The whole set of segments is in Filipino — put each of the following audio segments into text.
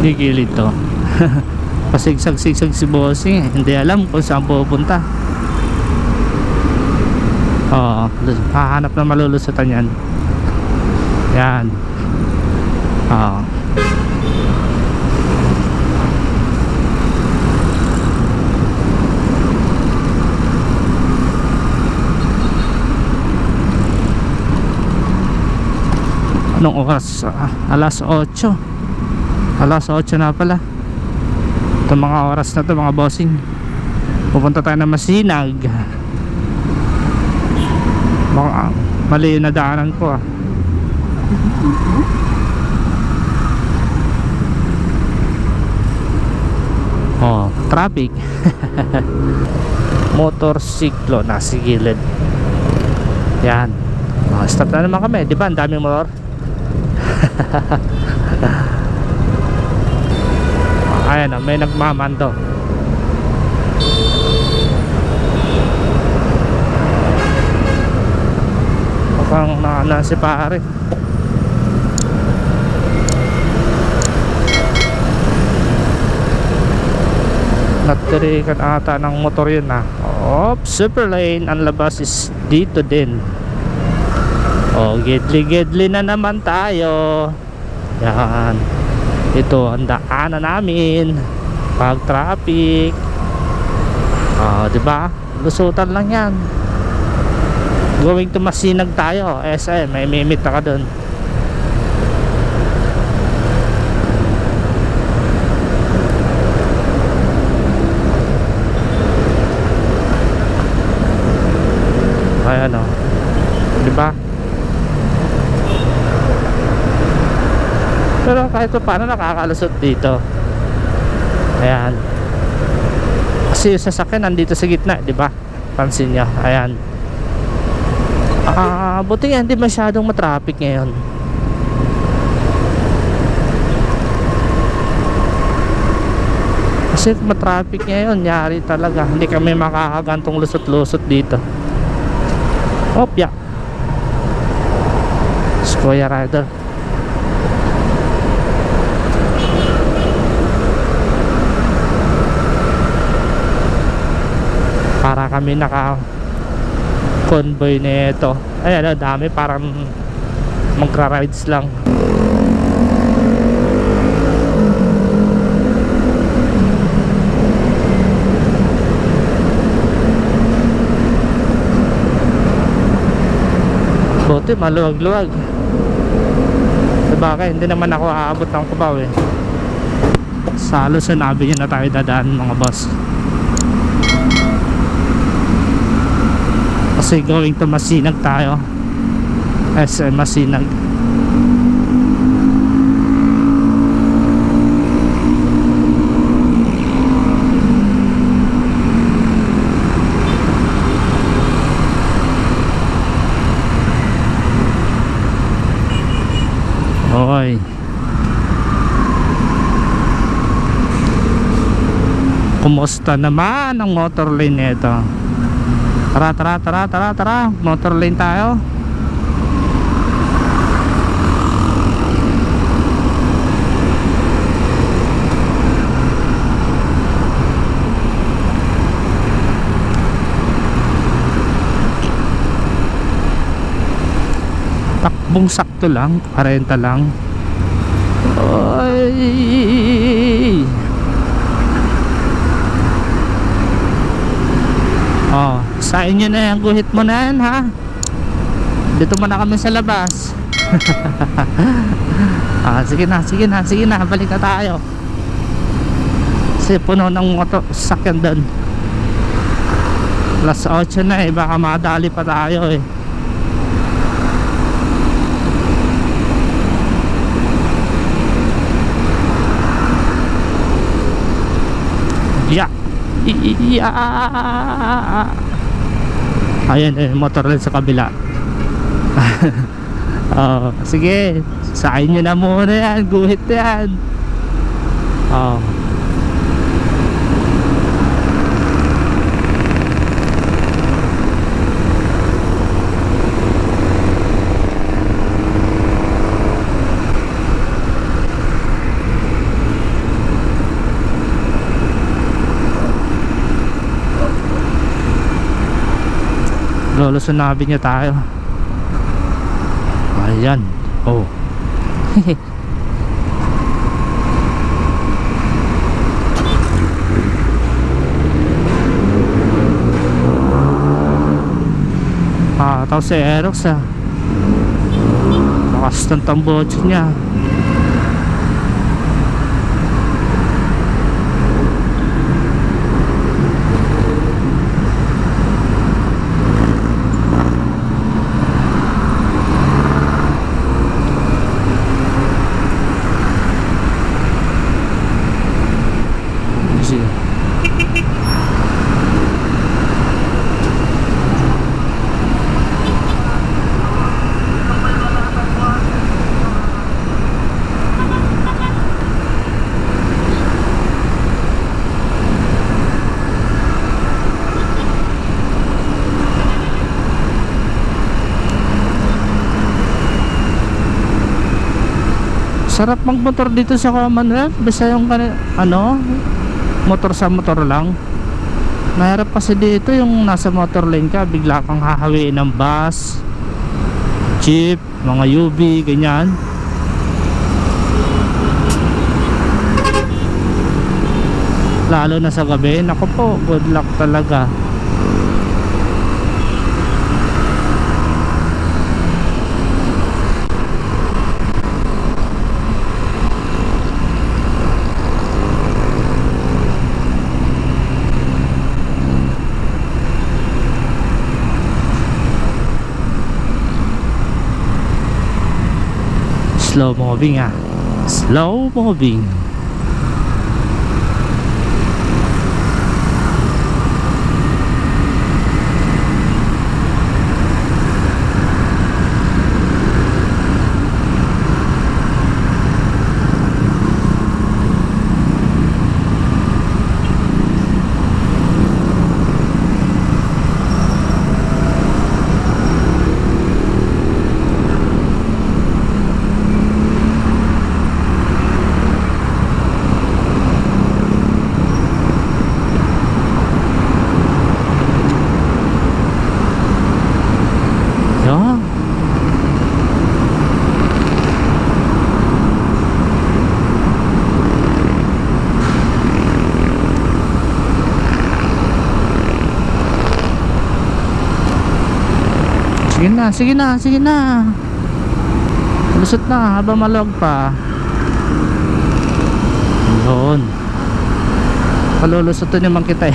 Hindi gilid to. Pasigsag-sigsag si bossing eh. Hindi alam kung saan pupunta. Oo, hahanap na malulusutan yan. Yan. Oo. Anong oras? Alas 8. Alas 8 na pala. Itong mga oras na to mga bossing, pupunta tayo ng Masinag. Baka mali yung nadaanan ko ah. Oh, traffic. Motorsiklo nasa gilid. Yan. Stop na naman kami, di ba? Ang daming motor. Ayan na, may nagmamando. Mukhang na si pare. Natirikan ata ng motor yun ah. Super lane. Ang labas is dito din. Gidli-gidli na naman tayo. Yan. Ito ang daanan namin pag traffic. Diba? Lusutan lang yan. Going to Masinag tayo. SM, may mimit na ka dun. Ayan o. Diba? Pero kahit pa paano nakakalusot dito. Ayan. Kasi yung sasakyan nandito sa gitna, di ba? Pansin nyo. Ayan. Buti nga hindi masyadong matraffic ngayon. Kasi matraffic ngayon, yari talaga. Hindi kami makakagantong lusot-lusot dito. Opya. Square Rider. Para kami naka convoy nito. Ayan, dami, parang magra-rides lang. Buti maluwag-luwag. Sabagay, hindi naman ako aabot ng Cubao eh. Sa Luzon Avenue na tayo dadaan mga boss. Kasi going to Masinag tayo. SM Masinag. Oy. Kumusta naman ang motor lane nito? Tara, motor lane tayo. Takbong sakto lang, 40 lang. Oy. Sa inyo na yan, guhit mo na yan ha. Dito muna kami sa labas. Sige na, balik na tayo. Kasi puno ng motor sakyan doon. Alas 8 na eh, baka madali pa tayo eh. Ayan eh, motor rin sa kabila. Sige, sain nyo na muna yan, guhit yan. Lulusunabin niya tayo. Ayan. Oh. Tapos si Aerox lakas ng tambotso niya. Sarap magmotor dito sa Commonwealth. Basta yung motor sa motor lang. Mahirap kasi dito yung nasa motor lane ka, bigla kang hahawiin ng bus, jeep, mga UV, ganyan. Lalo na sa gabi, naku po, good luck talaga. Slow moving slow moving. Sige na. Lusot na habang malog pa. Yun. Palulusotin naman kita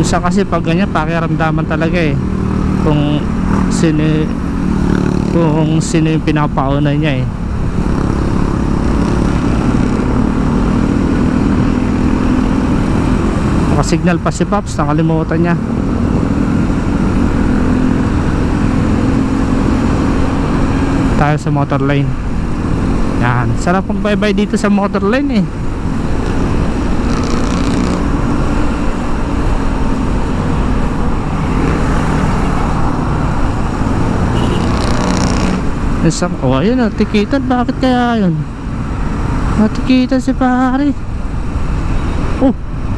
Minsan kasi pag ganyan, pakiramdaman talaga kung sino yung pinapauna niya Nakasignal pa si Pops, nakalimutan niya. Tayo sa motor lane. Yan, sarap pang bye-bye dito sa motor lane ayun tikitan, bakit kaya yun? Tikitan si pare.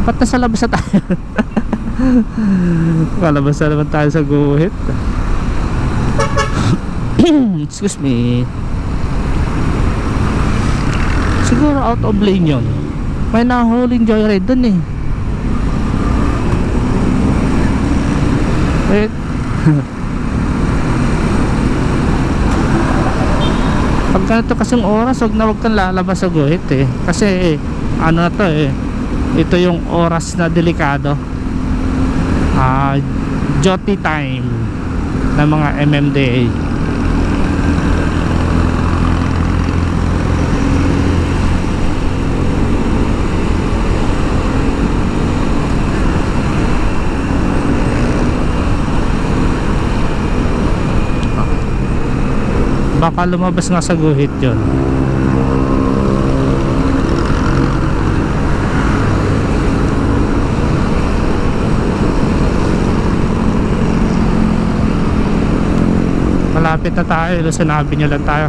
Ba't nasa labas na tayo? Kalabas na naman tayo sa guhit. Excuse me. Siguro out of lane yun. May nahuling joyride dun Wait. Pag ganito kasing oras, wag kang lalabas sa guhit kasi ano na to ito yung oras na delikado. Duty time ng mga MMDA. Baka lumabas nga sa guhit yun. Malapit na tayo, sinabi nyo lang tayo.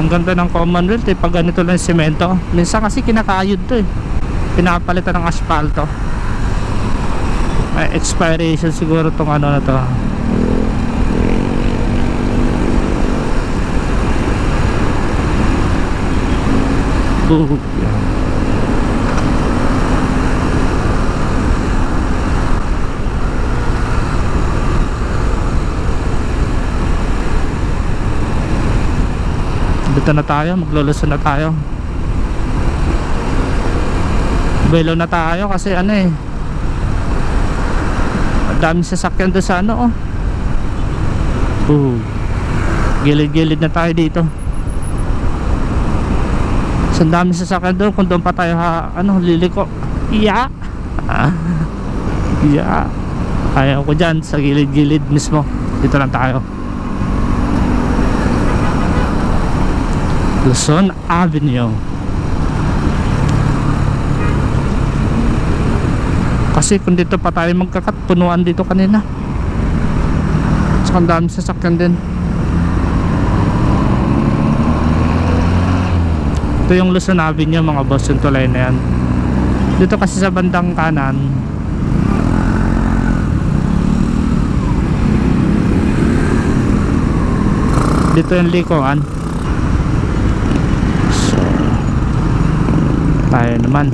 Ang ganda ng Commonwealth pag ganito lang semento. Minsan kasi kinakayod to pinapalitan ng asfalto. May expiration siguro tong ano na to. Yan. Dito na tayo, magluluson na tayo. Belo na tayo kasi ang dami sasakyan doon sa gilid-gilid na tayo dito. So ang dami sasakyan doon, kung doon pa tayo liliko. Yeah. Yeah. Ayaw ko dyan sa gilid-gilid mismo. Dito lang tayo. Luzon Avenue. Kasi kung dito pa tayo magkakat, punuan dito kanina. Saka ang dami sasakyan din. Ito yung Luzon Avenue mga boss, yung tulay na yan. Dito kasi sa bandang kanan, dito yung likuan. So tayo naman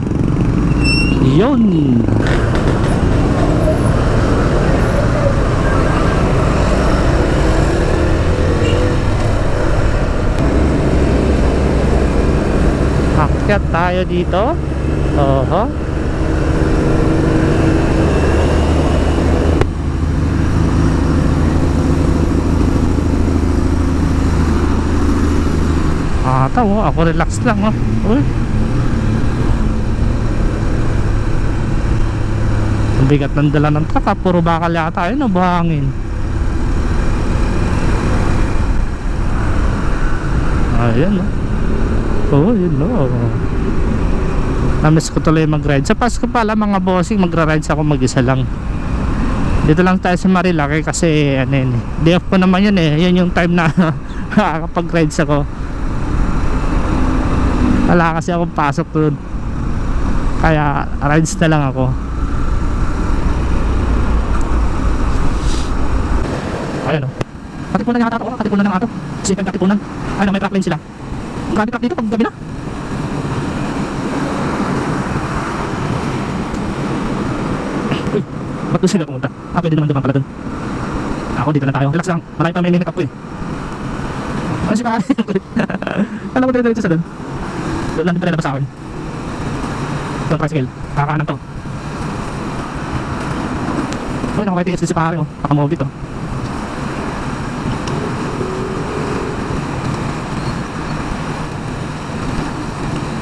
yun. Akyat tayo dito. Oho. Tawo, ako relax lang Uy. Ang bigat ng dala ng truck puro bakal yata buhangin. Ayan yun namiss ko tuloy mag-ride sa Pasko pala mga bossing. Magra-rides ako mag-isa lang. Dito lang tayo sa Marilaki kasi day off ko naman yun yun yung time na nakakapag-rides ako. Wala kasi akong pasok doon, kaya rides na lang ako. Ayan katipunan nga ata katipunan ng ato. Second katipunan. May truck lane sila. Grabe truck dito pag gabi na. Uy, ba't doon sila pumunta? Pwede naman dumaan pala doon. Ako dito na tayo, relax lang. Marami pa may minute up ko Ano si Kari? Alam mo dito sa doon. Doon lang din pa sa akin. Ito ang tricycle, kakaanan to. Uy, nakakay TS din si Pare Nakamob dito.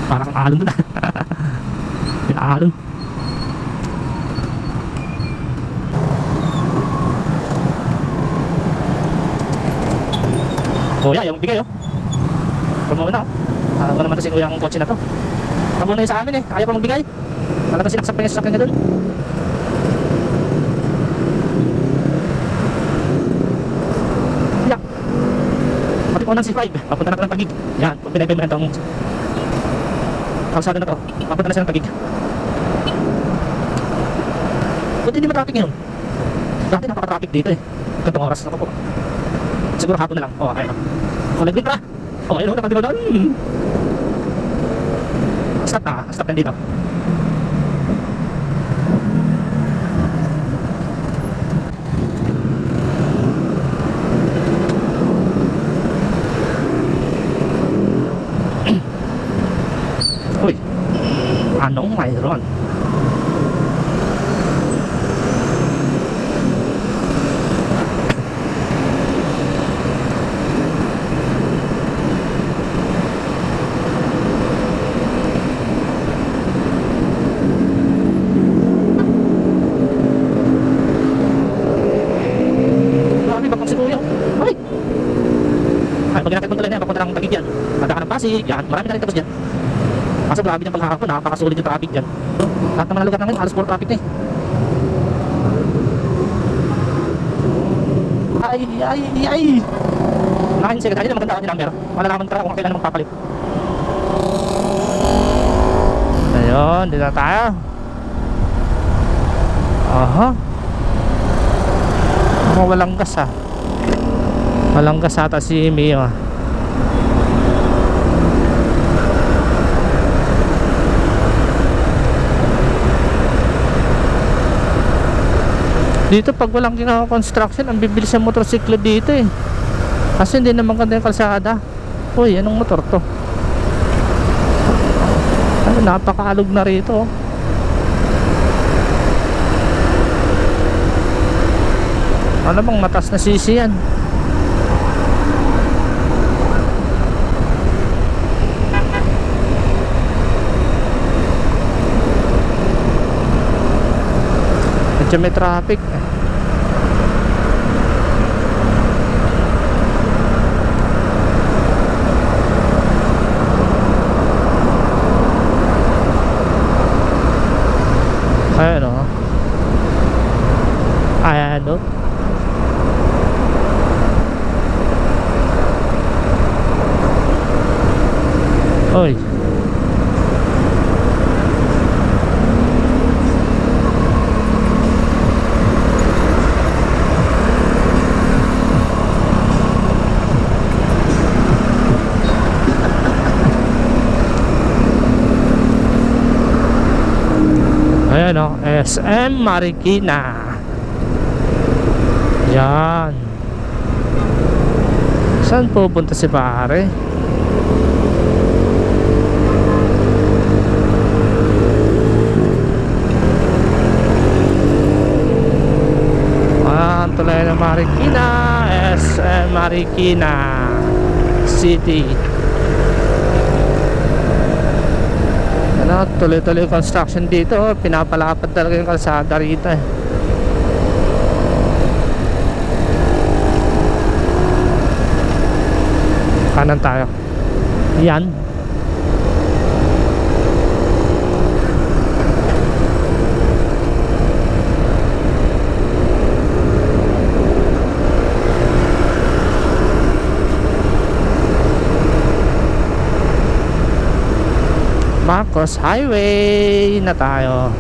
Parang kang alon doon yung alon. Kuya, yung bigay Pumuna alam ko naman kasi kuya ang kotse na to. Pumuna yun sa amin ayaw pa magbigay. Talaga sinaksak pa yung sasakyan niya doon. Yeah. Pati po ng C5 papunta na ito ng Taguig. Yan, pag pinay-pay itong kalsada na to, papunta na siya ng Taguig. Buti hindi ma-traffic ngayon. Dati napaka-traffic dito Gantong oras na po. Siguro hapon na lang. Ayun Kulay green pa. Ayun nakadilaw na. Stop na dito. Uy, anong mayroon? Papunta ng Taguig yan. Tanda ka ng Pasig, yan. Marami na rin tapos dyan. Kaso grabe ng paghahapon, napakasulit yung traffic dyan. Lahat ng mga lugar namin, halos puro traffic na Ay. Nakain second hand, yun ang maganda ang number. Malalaman ka kung kailan magpapalit. Ayun, dito na tayo. Aha. Mukhang walang gas ah. Walang gas ata si Mio ah. Dito pag walang construction, ang bibilis ang motorsiklo dito eh. Kasi hindi naman ganda yung kalsada. Uy, anong motor to? Ay, napakaalog na rito oh. Ano bang matas na sisi yan? Medyo may traffic. Ayan o. Ayan o. Oy. Ayan o, SM Marikina. Yan. Saan pupunta si pare? Tulay ng Marikina, SM Marikina City. Ano, tuloy-tuloy construction dito. Pinapalapad talaga yung kalsada rito eh. Kanan tayo. Yan. Marcos Highway na tayo.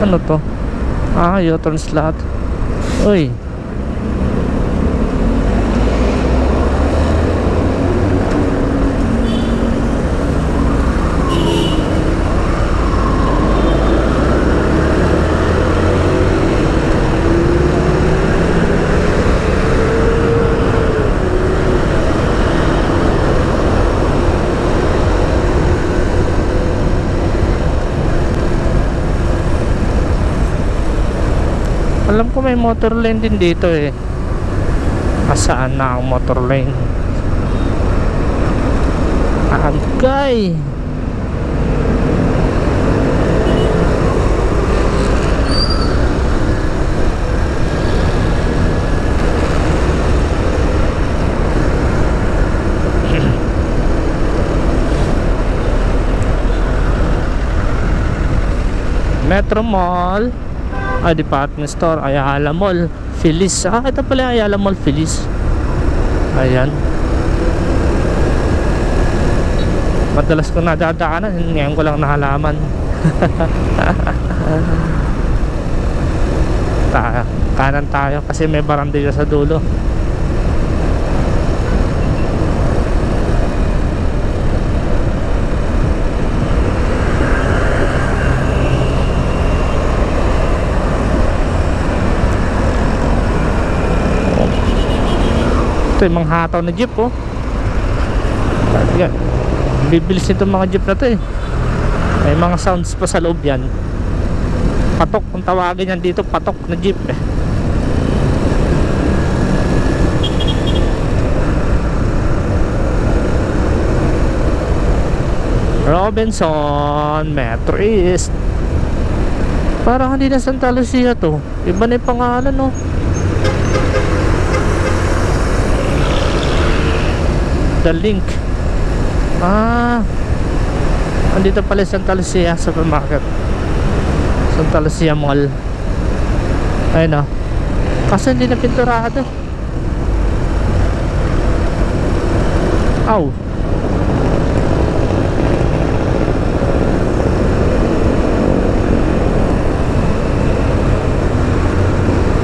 Ano to? Ah, U-turn slot. Uy. Alam ko may motor lane din dito eh. Saan na ang motor lane? Agay. Metro Mall. Department store, Ayala Mall, Feliz. Ito pala Ayala Mall, Feliz. Ayan. Madalas ko nadadaanan, ngayon ko lang nahalaman. Kanan tayo kasi may barandilla sa dulo. Ito yung mga hataw na jeep oh. Yan. Bibilis itong mga jeep na to eh. May mga sounds pa sa loob yan. Patok kung tawagin yan dito, patok na jeep eh. Robinson Metro East. Parang hindi na Santa Lucia to. Iba na yung pangalan, no? The Link. Andito pala Santa Lucia Supermarket, Santa Lucia Mall. Ayun, no? Kasi hindi na pinturado. Aw.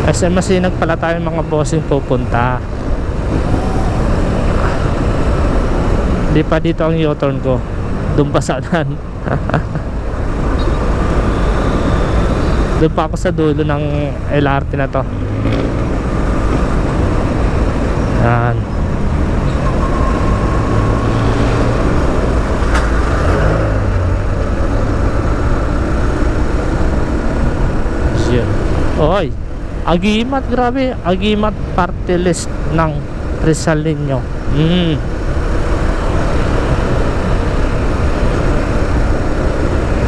SM Masinag pala tayo mga bossing pupunta. Di pa dito ang U-turn ko. Doon pa saan. Doon pa ako sa dulo ng LRT na to. Yan. Yan. Oy, Agimat, grabe. Agimat party list ng Rizaleño.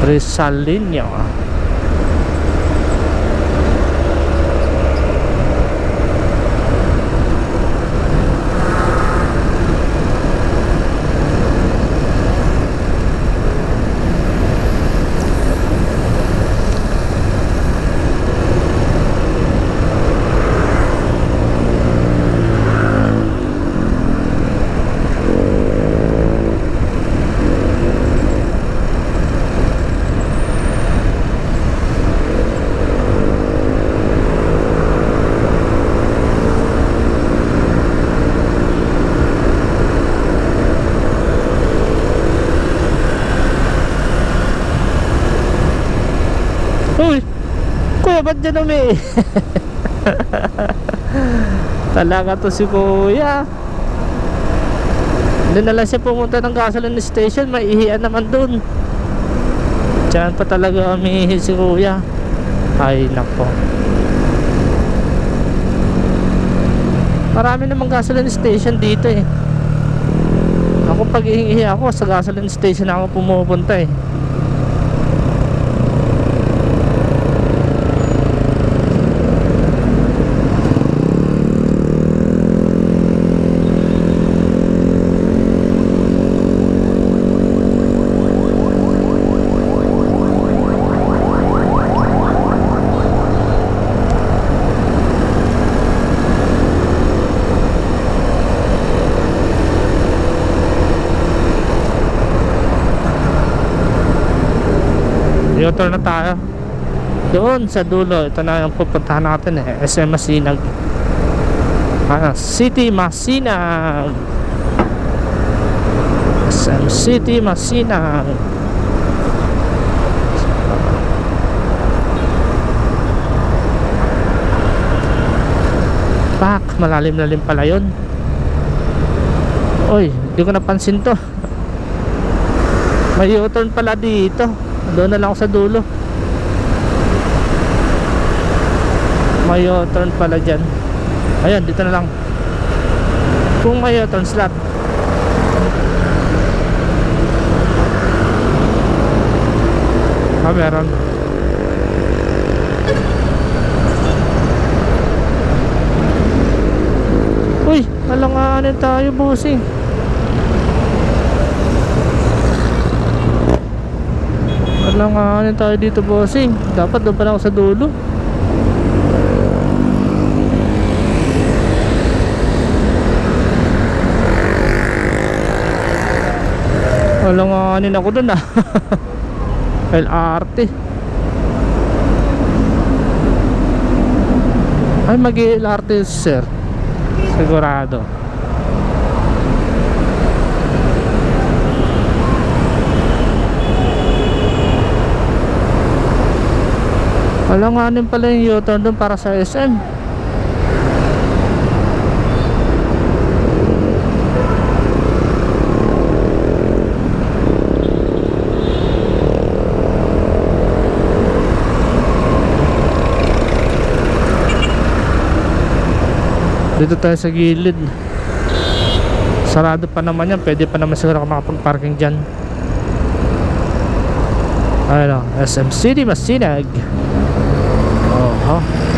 Rizaleño. Uy, kuya, ba't dyan umi? Talaga to si kuya. Doon na lang siya pumunta ng gasoline station. Maihiyan naman dun. Diyan pa talaga umihi si kuya. Ay nako, marami namang gasoline station dito eh. Ako pag ihingi ako sa gasoline station ako pumupunta eh. U-turn na tayo. Doon sa dulo, ito na yung pupuntahan natin eh, SM Masinag. City Masinag. SM City Masinag. Pak, malalim-lalim pala yun. Uy, hindi ko napansin to. May U-turn pala dito. Doon na lang ako sa dulo. May U-turn pala dyan. Ayan, dito na lang. Kung may U-turn slot. Meron. Uy, alanganin tayo, bossing. Alanganin tayo dito, bossing. Dapat doon pa lang ako sa dulo. Alanganin ako doon ah. LRT. Ay, mag-LRT sir. Sigurado. Alanganin pala yung U-turn doon para sa SM. Dito tayo sa gilid. Sarado pa naman yan. Pwede pa naman siguro ako makapag-parking dyan. Ayun o, SM City Masinag. Oho.